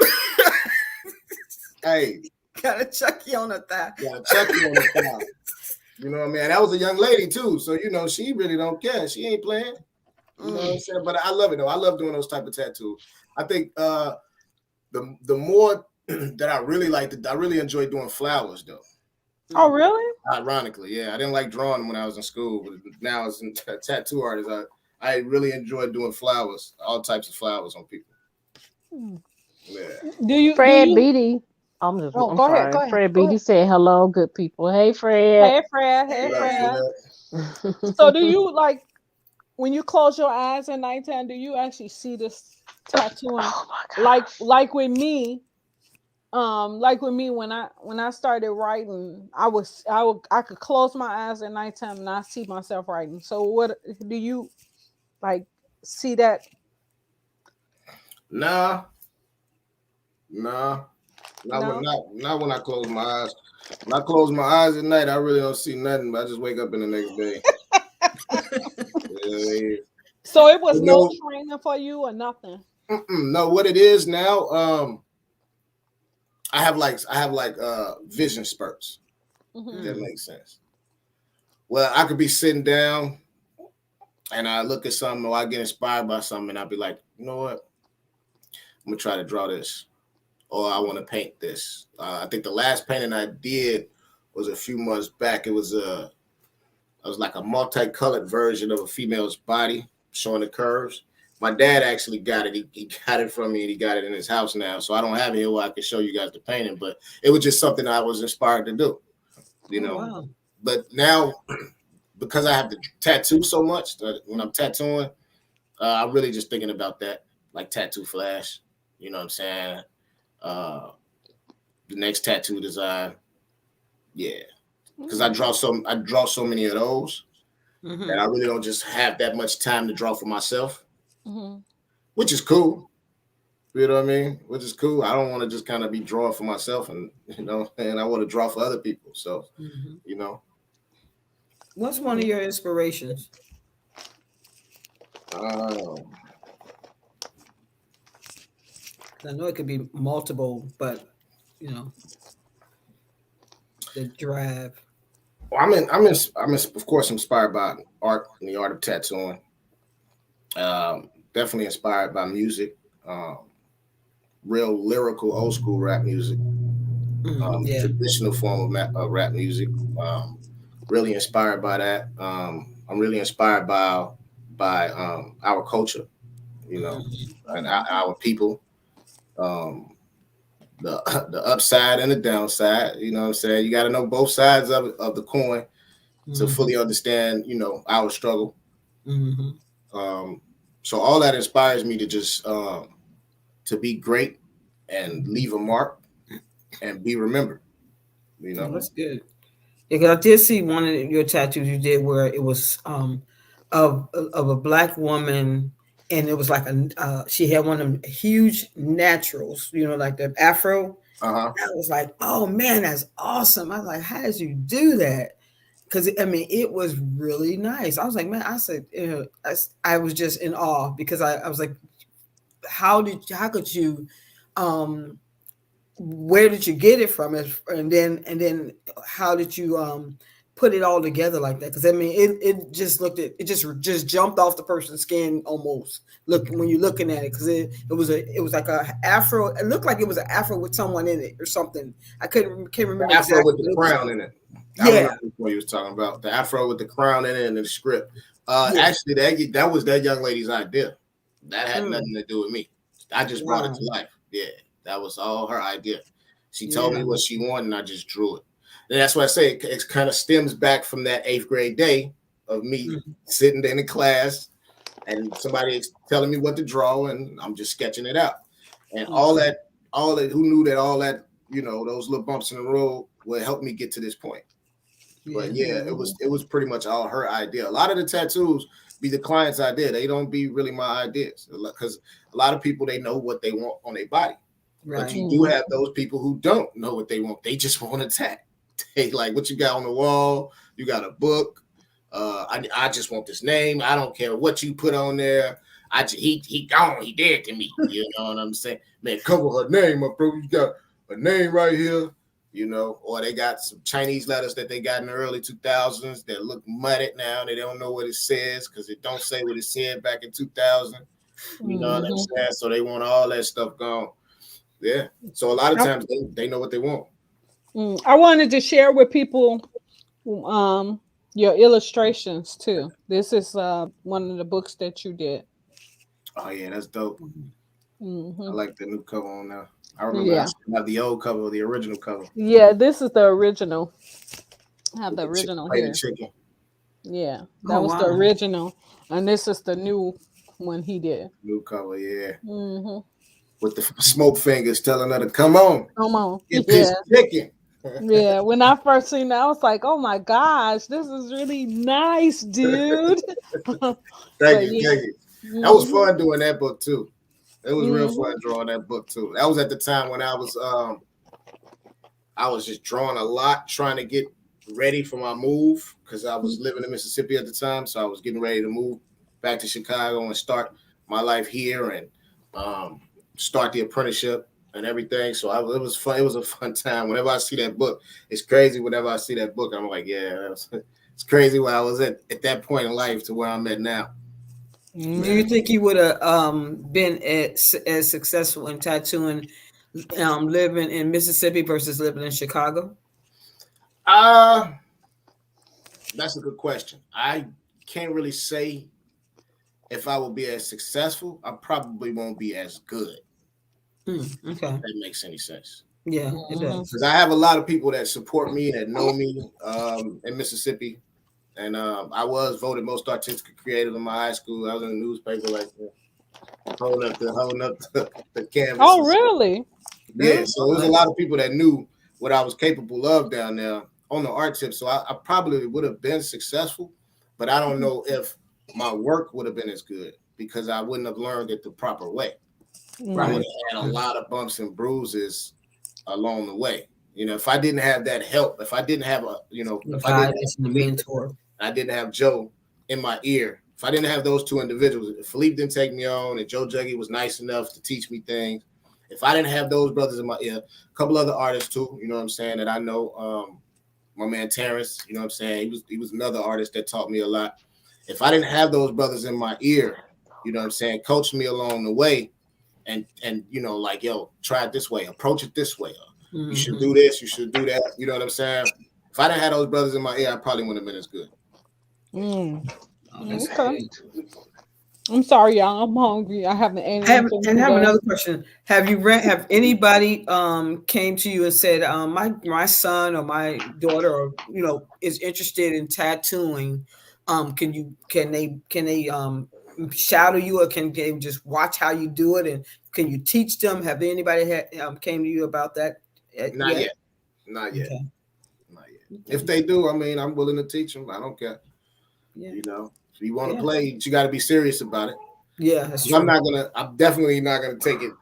Hey, got a Chucky on the thigh. Got a Chucky on the thigh. You know what I mean? That was a young lady too, so she really don't care. She ain't playing. You know what I'm saying? But I love it though. I love doing those type of tattoos. I think the more that I really I really enjoy doing flowers though. Oh, really? Ironically, yeah. I didn't like drawing when I was in school, but now as a tattoo artist, I really enjoy doing flowers, all types of flowers on people. Yeah. Fred Beatty. I'm sorry. Go ahead. Fred Beatty said, hello, good people. Hey, Fred. Hey, Fred. Hey, Fred. So do you, like, when you close your eyes at nighttime, do you actually see this tattooing? Like with me, when I started writing, I could close my eyes at nighttime and I see myself writing. So what do you like see that? Nah. Not when I close my eyes. When I close my eyes at night, I really don't see nothing, but I just wake up in the next day. Yeah. So it was no training for you or nothing? No, what it is now, I have vision spurts. If that makes sense. Well, I could be sitting down and I look at something, or I get inspired by something, and I'll be like, you know what? I'm gonna try to draw this. Or I want to paint this. I think the last painting I did was a few months back. It was like a multicolored version of a female's body showing the curves. My dad actually got it. He got it from me, and he got it in his house now. So I don't have it here where I can show you guys the painting, but it was just something I was inspired to do, Wow. But now, because I have to tattoo so much, when I'm tattooing, I'm really just thinking about that, like Tattoo Flash. You know what I'm saying? The next tattoo design, yeah, because I draw so many of those that I really don't just have that much time to draw for myself, which is cool. You know what I mean? Which is cool. I don't want to just kind of be drawing for myself, and and I want to draw for other people. So, What's one of your inspirations? I know it could be multiple, but the drive. Well, I'm of course inspired by art and the art of tattooing. Definitely inspired by music, real lyrical, old school rap music, traditional form of rap music. Really inspired by that. I'm really inspired by our culture, and our people. The upside and the downside, you know what I'm saying? You got to know both sides of the coin to fully understand, our struggle. So all that inspires me to just to be great and leave a mark and be remembered. That's good. Yeah, because I did see one of your tattoos you did where it was of a black woman, and it was like she had one of them huge naturals, like the afro, Uh-huh. I was like, oh man, that's awesome. I was like, how did you do that? Because I mean, it was really nice. I was like, man, I said, I was just in awe because I was like, how could you, where did you get it from? And then how did you put it all together like that? Because I mean, it just it just jumped off the person's skin almost. Look, when you're looking at it, because it was like a afro. It looked like it was an afro with someone in it or something. I can't remember The afro exactly. with the crown in it. I remember what you was talking about. The afro with the crown in it and the script. Actually, that was that young lady's idea. That had nothing to do with me. I just brought it to life. Yeah, that was all her idea. She told me what she wanted, and I just drew it. And that's why I say it kind of stems back from that 8th grade day of me sitting in the class and somebody telling me what to draw, and I'm just sketching it out. And all that, who knew that all that, those little bumps in the road would help me get to this point. But yeah, it was pretty much all her idea. A lot of the tattoos be the client's idea. They don't be really my ideas, because a lot of people, they know what they want on their body. Right. But you do have those people who don't know what they want. They just want a tat. They like, what you got on the wall? You got a book. I just want this name. I don't care what you put on there. He gone. He dead to me. You know what I'm saying? Man, cover her name up, bro. You got a name right here. Or they got some Chinese letters that they got in the early 2000s that look mudded now. They don't know what it says because it don't say what it said back in 2000. You know what I'm saying? So they want all that stuff gone. Yeah. So a lot of times they know what they want. I wanted to share with people your illustrations too. This is one of the books that you did. Oh yeah, that's dope. I like the new cover on there. I remember I have the old cover, the original cover. Yeah, this is the original. I have the original here. Chicken. Yeah, that was the original, and this is the new one he did. New cover, yeah. With the smoke fingers telling her to come on, get this chicken. Yeah, when I first seen that, I was like, "Oh my gosh, this is really nice, dude." Thank you. That was fun doing that book too. It was real fun drawing that book too. That was at the time when I was just drawing a lot, trying to get ready for my move, because I was living in Mississippi at the time, so I was getting ready to move back to Chicago and start my life here and start the apprenticeship and everything. So it was fun. It was a fun time. Whenever I see that book, it's crazy. Whenever I see that book, I'm like, yeah, it's crazy where I was at that point in life to where I'm at now. Do you think you would have been as successful in tattooing living in Mississippi versus living in Chicago? That's a good question. I can't really say if I will be as successful. I probably won't be as good. Okay. If that makes any sense. Yeah, it does. Because I have a lot of people that support me, that know me in Mississippi. And I was voted most artistic creative in my high school. I was in the newspaper, like holding up the canvas. Oh, really? Yeah. So there's a lot of people that knew what I was capable of down there on the art tip. So I probably would have been successful, but I don't know if my work would have been as good because I wouldn't have learned it the proper way. Right. I would have had a lot of bumps and bruises along the way. If I didn't have that help, if I didn't have if I didn't have a mentor, I didn't have Joe in my ear. If I didn't have those two individuals, if Philippe didn't take me on and Joe Juggy was nice enough to teach me things, if I didn't have those brothers in my ear, a couple other artists too, that I know, my man Terrence, he was another artist that taught me a lot. If I didn't have those brothers in my ear, coached me along the way and like, yo, try it this way, approach it this way. You should do this, you should do that. You know what I'm saying? If I didn't have those brothers in my ear, I probably wouldn't have been as good. Okay. I'm sorry, y'all. I'm hungry. I haven't ate anything. And I have another question. Have anybody came to you and said, my son or my daughter or is interested in tattooing? Can they shadow you, or can they just watch how you do it, and can you teach them? Have anybody came to you about that? Not yet. Okay. Not yet. If they do, I'm willing to teach them. I don't care. Yeah. If you want to play, you got to be serious about it. Yeah, that's true. I'm definitely not gonna take it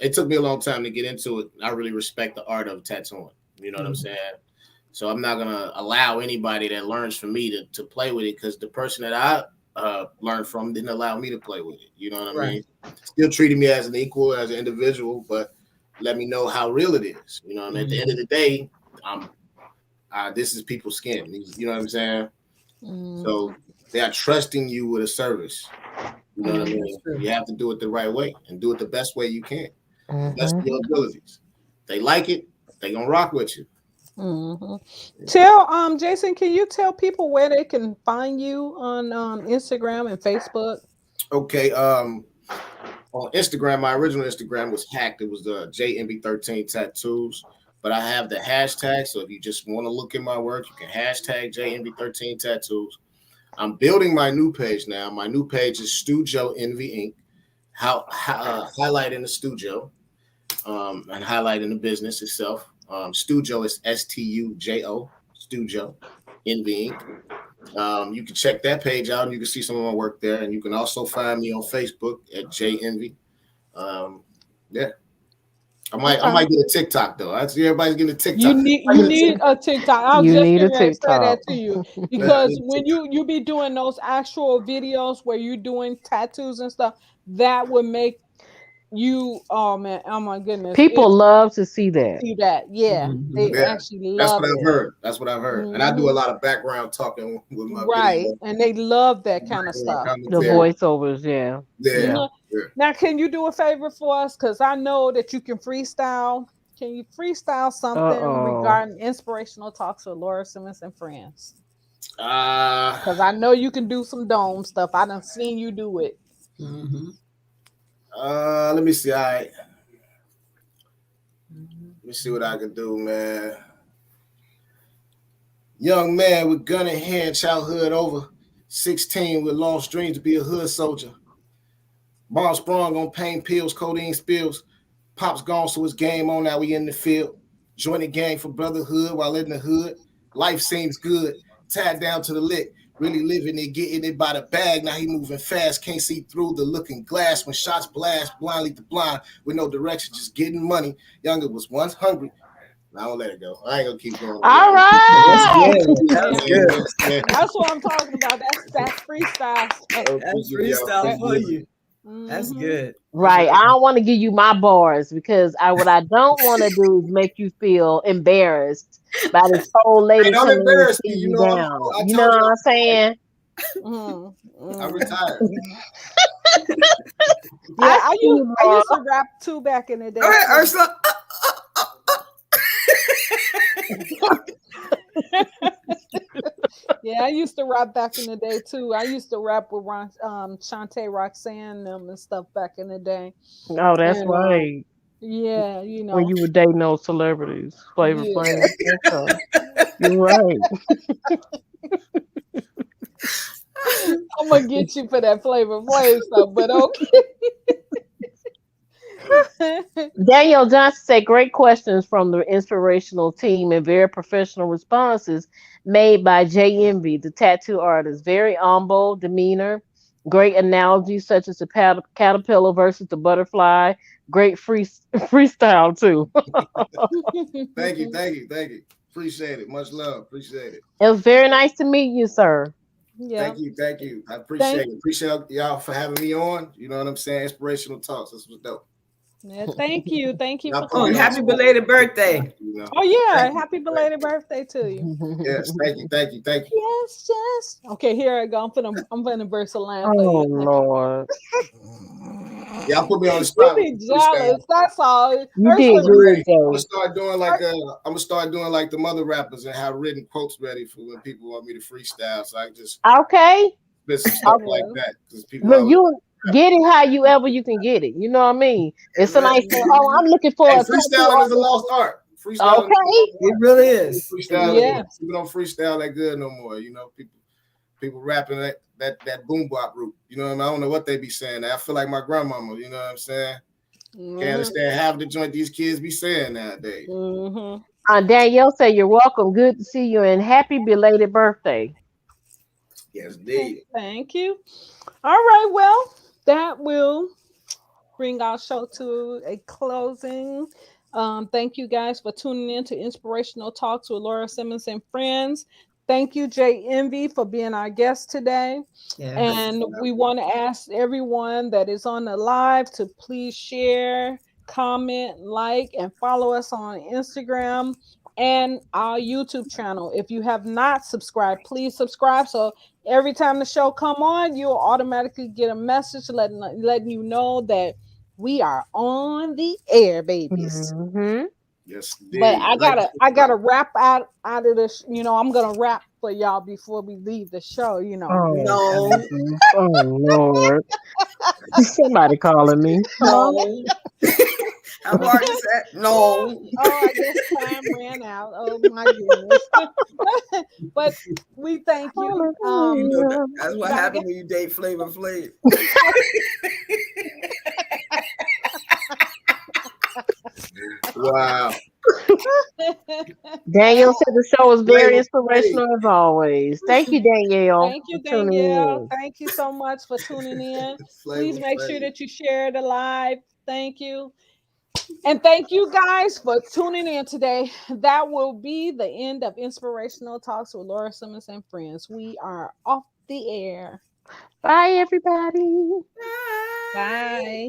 it took me a long time to get into it. I really respect the art of tattooing. You know what I'm saying? So I'm not gonna allow anybody that learns from me to play with it, because the person that I learned from didn't allow me to play with it. You know what I mean? Still treated me as an equal, as an individual, but let me know how real it is. You know, and at the end of the day, this is people's skin. You know what I'm saying? So they are trusting you with a service. You know what I mean? You have to do it the right way and do it the best way you can, the best of your abilities. They like it, they gonna rock with you. Tell Jason, can you tell people where they can find you on Instagram and Facebook? Okay, on Instagram, my original Instagram was hacked. It was the JMB13 tattoos, but I have the hashtag. So if you just want to look at my work, you can hashtag JMB13 tattoos. I'm building my new page now. My new page is Studio Envy Inc. Highlighting the studio and highlighting the business itself. Studio is STUJO, Studio Envy Inc. You can check that page out and you can see some of my work there. And you can also find me on Facebook at JEnvy. Yeah. I might get a TikTok though. I see everybody's getting a TikTok. You need a TikTok. I was just going to say that to you, because when you be doing those actual videos where you're doing tattoos and stuff, that would make you, oh man, oh my goodness, people love to see that. Yeah, they actually love it. That's what I've heard. And I do a lot of background talking with my videos. And they love that kind of stuff. The voiceovers, yeah. Now, can you do a favor for us? Because I know that you can freestyle. Can you freestyle something regarding inspirational talks with Laura Simmons and friends? Because I know you can do some dome stuff. I done seen you do it. Let me see. All right. Let me see what I can do, man. Young man with gun in hand, childhood over. 16 with lost dreams to be a hood soldier. Mom sprung on pain pills, codeine spills. Pop's gone, so it's game on. Now we in the field. Join the gang for brotherhood while in the hood. Life seems good. Tied down to the lick. Really living it, getting it by the bag. Now he moving fast, can't see through the looking glass. When shots blast, blind lead the blind, with no direction, just getting money. Younger was once hungry. Now I'll let it go. I ain't gonna keep going. All right. That's good. That's what I'm talking about. That's freestyle. That's freestyle for you. That's good. Right. I don't want to give you my bars, because what I don't want to do is make you feel embarrassed by this old lady coming to you down. You know what I'm saying? I'm retired. I used to rap too back in the day. All right, Ursula. Yeah, I used to rap back in the day too. I used to rap with Shantae, Roxanne, them and stuff back in the day. Oh, that's right. Yeah, you know, when you were dating those celebrities, Flavor Flav. You're right. I'm gonna get you for that Flavor Flav stuff, but okay. Daniel Johnson said, great questions from the inspirational team and very professional responses made by JEnvy, the tattoo artist. Very humble demeanor, great analogies such as the caterpillar versus the butterfly. Great freestyle too. Thank you. Appreciate it. Much love. Appreciate it. It was very nice to meet you, sir. Yeah. Thank you. I appreciate it. Appreciate y'all for having me on. You know what I'm saying? Inspirational talks. This was dope. Yeah, thank you for coming. Happy belated birthday. You know? Oh yeah, happy belated birthday to you. Yes, thank you. Yes. Okay, here I go. I'm gonna burst a line. Oh Lord. Y'all put me on the spot. You be jealous. That's all. You did good, Joe. I'm gonna start doing like the mother rappers and have written quotes ready for when people want me to freestyle. So I just spit some stuff like that, because people. You get it however you can get it. You know what I mean? It's somebody saying, "Oh, I'm looking for a freestyling is a lost art." Freestyling, it really is. Freestyling, people don't freestyle that good no more. You know, people rapping that boom bop route. You know what I mean? I don't know what they be saying. I feel like my grandmama. You know what I'm saying? Can't understand half the joint these kids be saying nowadays. Danielle said, "You're welcome. Good to see you, and happy belated birthday." Yes, indeed. Thank you. All right. Well, that will bring our show to a closing. Thank you guys for tuning in to Inspirational Talks with Laura Simmons and Friends. Thank you, Jay Envy, for being our guest today. Yes. And we want to ask everyone that is on the live to please share, comment, like, and follow us on Instagram and our YouTube channel. If you have not subscribed, please subscribe. So every time the show come on, you'll automatically get a message letting you know that we are on the air, babies. Mm-hmm. Yes, But indeed. I gotta wrap out of this. I'm gonna rap for y'all before we leave the show. Oh, No. goodness. Oh Lord. Somebody calling me. Huh? No. How hard is that? No. I guess time ran out. Oh my goodness. But we thank you. That's what happened when you date Flavor Flav. Wow. Danielle said the show was very inspirational as always. Thank you, Danielle. Thank you, for tuning Danielle. in. Thank you so much for tuning in. Please make sure that you share the live. Thank you. And thank you guys for tuning in today. That will be the end of Inspirational Talks with Laura Simmons and Friends. We are off the air. Bye, everybody. Bye.